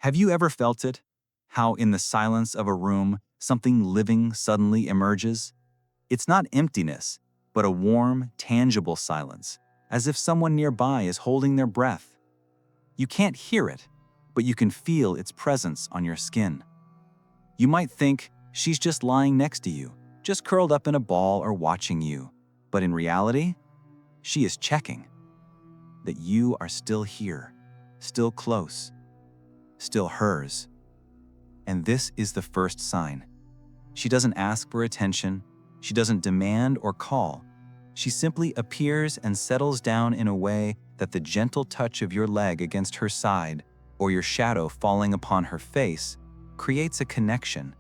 Have you ever felt it? How in the silence of a room, something living suddenly emerges? It's not emptiness, but a warm, tangible silence, as if someone nearby is holding their breath. You can't hear it, but you can feel its presence on your skin. You might think she's just lying next to you, just curled up in a ball or watching you. But in reality, she is checking that you are still here, still close, still hers. And this is the first sign. She doesn't ask for attention. She doesn't demand or call. She simply appears and settles down in a way that the gentle touch of your leg against her side or your shadow falling upon her face creates a connection.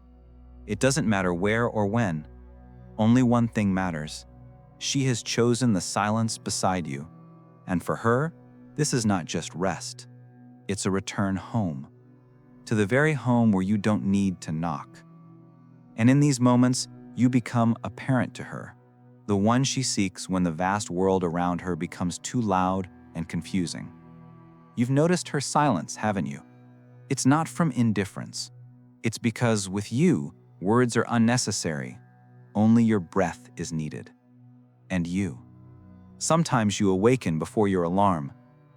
It doesn't matter where or when. Only one thing matters. She has chosen the silence beside you. And for her, this is not just rest. It's a return home. To the very home where you don't need to knock. And in these moments, you become a parent to her, the one she seeks when the vast world around her becomes too loud and confusing. You've noticed her silence, haven't you? It's not from indifference. It's because with you, words are unnecessary. Only your breath is needed. And you. Sometimes you awaken before your alarm,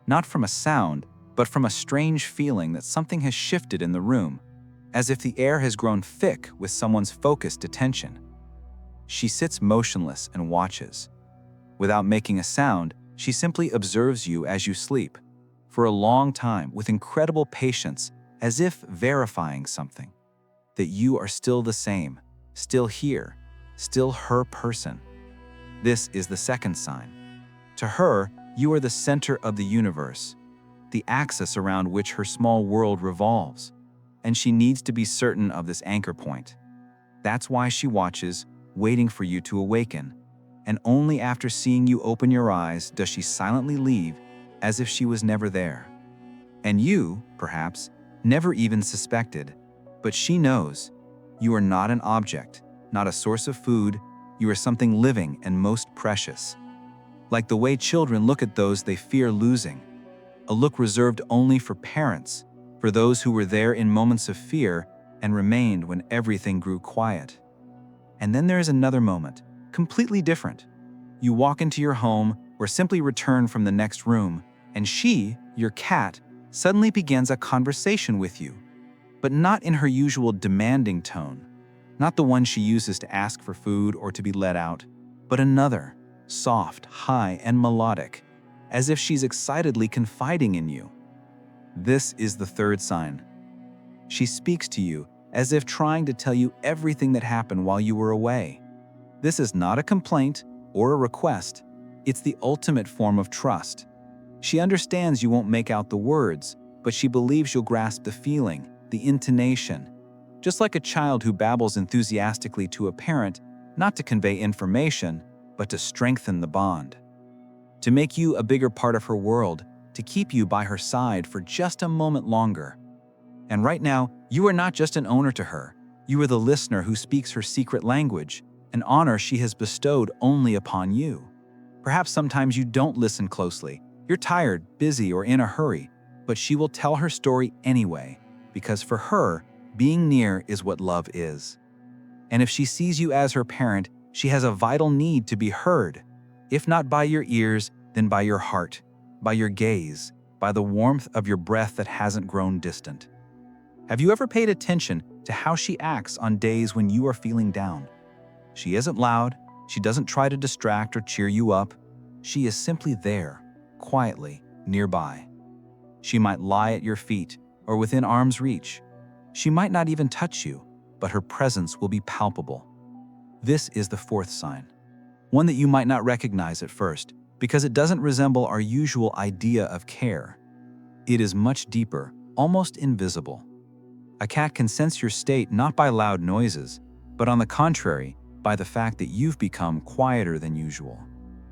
not from a sound, but from a strange feeling that something has shifted in the room, as if the air has grown thick with someone's focused attention. She sits motionless and watches. Without making a sound, she simply observes you as you sleep, for a long time with incredible patience, as if verifying something. That you are still the same, still here, still her person. This is the second sign. To her, you are the center of the universe, the axis around which her small world revolves, and she needs to be certain of this anchor point. That's why she watches, waiting for you to awaken, and only after seeing you open your eyes does she silently leave, as if she was never there. And you, perhaps, never even suspected, but she knows. You are not an object, not a source of food. You are something living and most precious. Like the way children look at those they fear losing, a look reserved only for parents, for those who were there in moments of fear and remained when everything grew quiet. And then there is another moment, completely different. You walk into your home or simply return from the next room, and she, your cat, suddenly begins a conversation with you, but not in her usual demanding tone, not the one she uses to ask for food or to be let out, but another, soft, high, and melodic, as if she's excitedly confiding in you. This is the third sign. She speaks to you as if trying to tell you everything that happened while you were away. This is not a complaint or a request. It's the ultimate form of trust. She understands you won't make out the words, but she believes you'll grasp the feeling, the intonation. Just like a child who babbles enthusiastically to a parent, not to convey information, but to strengthen the bond. To make you a bigger part of her world, to keep you by her side for just a moment longer. And right now, you are not just an owner to her. You are the listener who speaks her secret language, an honor she has bestowed only upon you. Perhaps sometimes you don't listen closely. You're tired, busy, or in a hurry, but she will tell her story anyway, because for her, being near is what love is. And if she sees you as her parent, she has a vital need to be heard, if not by your ears, then by your heart, by your gaze, by the warmth of your breath that hasn't grown distant. Have you ever paid attention to how she acts on days when you are feeling down? She isn't loud, she doesn't try to distract or cheer you up. She is simply there, quietly, nearby. She might lie at your feet or within arm's reach. She might not even touch you, but her presence will be palpable. This is the fourth sign, one that you might not recognize at first, because it doesn't resemble our usual idea of care. It is much deeper, almost invisible. A cat can sense your state not by loud noises, but on the contrary, by the fact that you've become quieter than usual.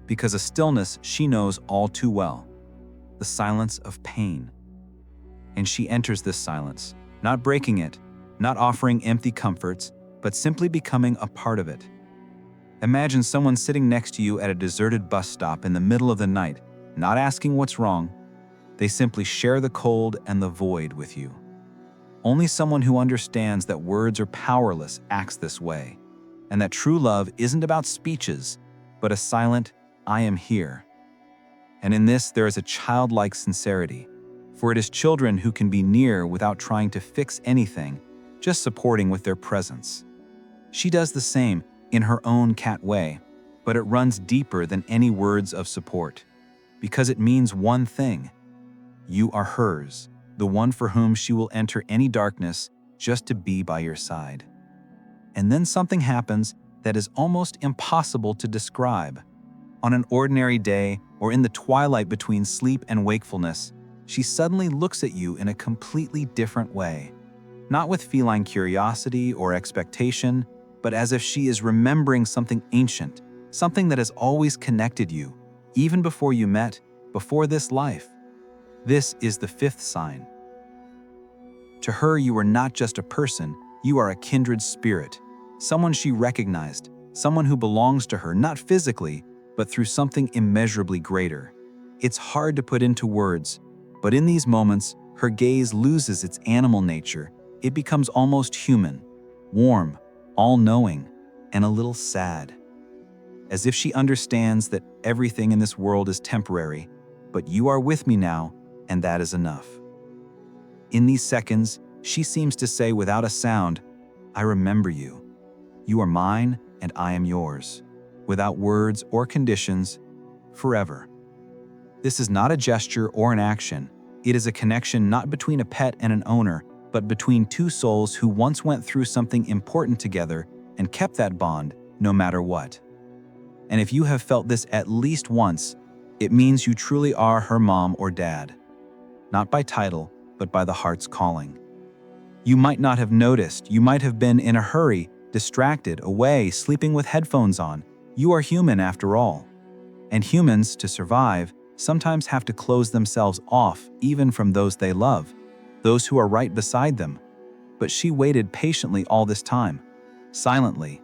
Because a stillness she knows all too well, the silence of pain. And she enters this silence, not breaking it, not offering empty comforts, but simply becoming a part of it. Imagine someone sitting next to you at a deserted bus stop in the middle of the night, not asking what's wrong. They simply share the cold and the void with you. Only someone who understands that words are powerless acts this way, and that true love isn't about speeches, but a silent, "I am here." And in this there is a childlike sincerity, for it is children who can be near without trying to fix anything, just supporting with their presence. She does the same in her own cat way, but it runs deeper than any words of support, because it means one thing: you are hers, the one for whom she will enter any darkness just to be by your side. And then something happens that is almost impossible to describe. On an ordinary day, or in the twilight between sleep and wakefulness, she suddenly looks at you in a completely different way. Not with feline curiosity or expectation, but as if she is remembering something ancient, something that has always connected you, even before you met, before this life. This is the fifth sign. To her, you are not just a person, you are a kindred spirit, someone she recognized, someone who belongs to her, not physically, but through something immeasurably greater. It's hard to put into words, but in these moments, her gaze loses its animal nature. It becomes almost human, warm, all-knowing, and a little sad. As if she understands that everything in this world is temporary, but you are with me now, and that is enough. In these seconds, she seems to say without a sound, "I remember you. You are mine, and I am yours." Without words or conditions, forever. This is not a gesture or an action. It is a connection not between a pet and an owner, but between two souls who once went through something important together and kept that bond no matter what. And if you have felt this at least once, it means you truly are her mom or dad. Not by title, but by the heart's calling. You might not have noticed. You might have been in a hurry, distracted, away, sleeping with headphones on. You are human after all. And humans, to survive, sometimes have to close themselves off even from those they love, those who are right beside them. But she waited patiently all this time, silently,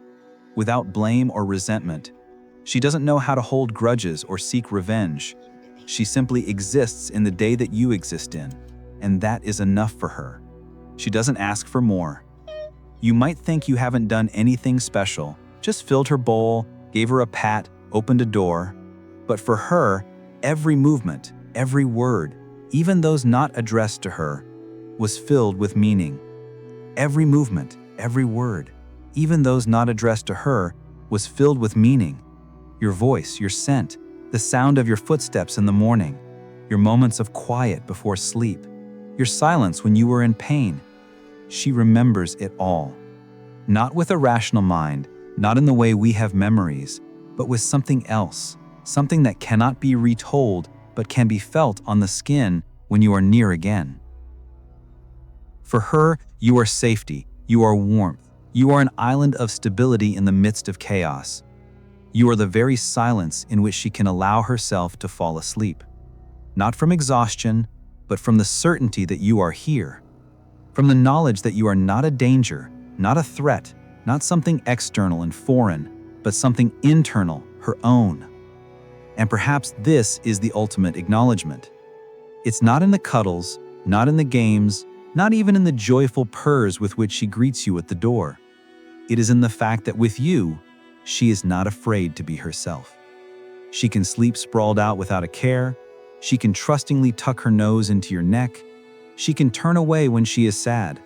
without blame or resentment. She doesn't know how to hold grudges or seek revenge. She simply exists in the day that you exist in, and that is enough for her. She doesn't ask for more. You might think you haven't done anything special, just filled her bowl, gave her a pat, opened a door. But for her, every movement, every word, even those not addressed to her, was filled with meaning. Every movement, every word, even those not addressed to her, was filled with meaning. Your voice, your scent, the sound of your footsteps in the morning, your moments of quiet before sleep, your silence when you were in pain. She remembers it all. Not with a rational mind, not in the way we have memories, but with something else, something that cannot be retold, but can be felt on the skin when you are near again. For her, you are safety, you are warmth, you are an island of stability in the midst of chaos. You are the very silence in which she can allow herself to fall asleep. Not from exhaustion, but from the certainty that you are here. From the knowledge that you are not a danger, not a threat, not something external and foreign, but something internal, her own. And perhaps this is the ultimate acknowledgement. It's not in the cuddles, not in the games, not even in the joyful purrs with which she greets you at the door. It is in the fact that with you, she is not afraid to be herself. She can sleep sprawled out without a care. She can trustingly tuck her nose into your neck. She can turn away when she is sad,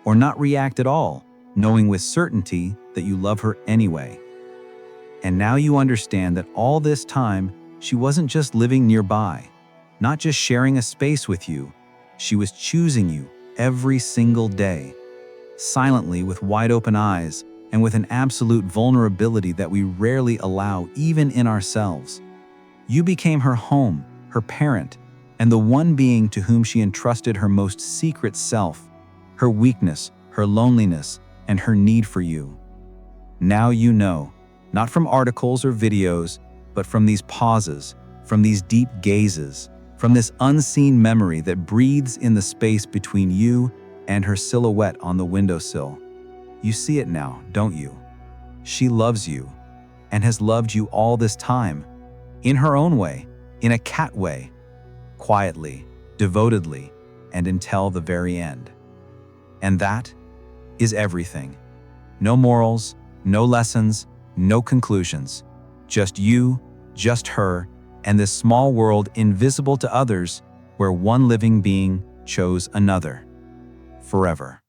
or not react at all, knowing with certainty that you love her anyway. And now you understand that all this time, she wasn't just living nearby, not just sharing a space with you. She was choosing you every single day, silently with wide open eyes and with an absolute vulnerability that we rarely allow even in ourselves. You became her home, her parent, and the one being to whom she entrusted her most secret self, her weakness, her loneliness, and her need for you. Now you know, not from articles or videos, but from these pauses, from these deep gazes, from this unseen memory that breathes in the space between you and her silhouette on the windowsill. You see it now, don't you? She loves you, and has loved you all this time, in her own way, in a cat way, quietly, devotedly, and until the very end. And that is everything. No morals, no lessons, no conclusions. Just you, just her, and this small world invisible to others where one living being chose another. Forever.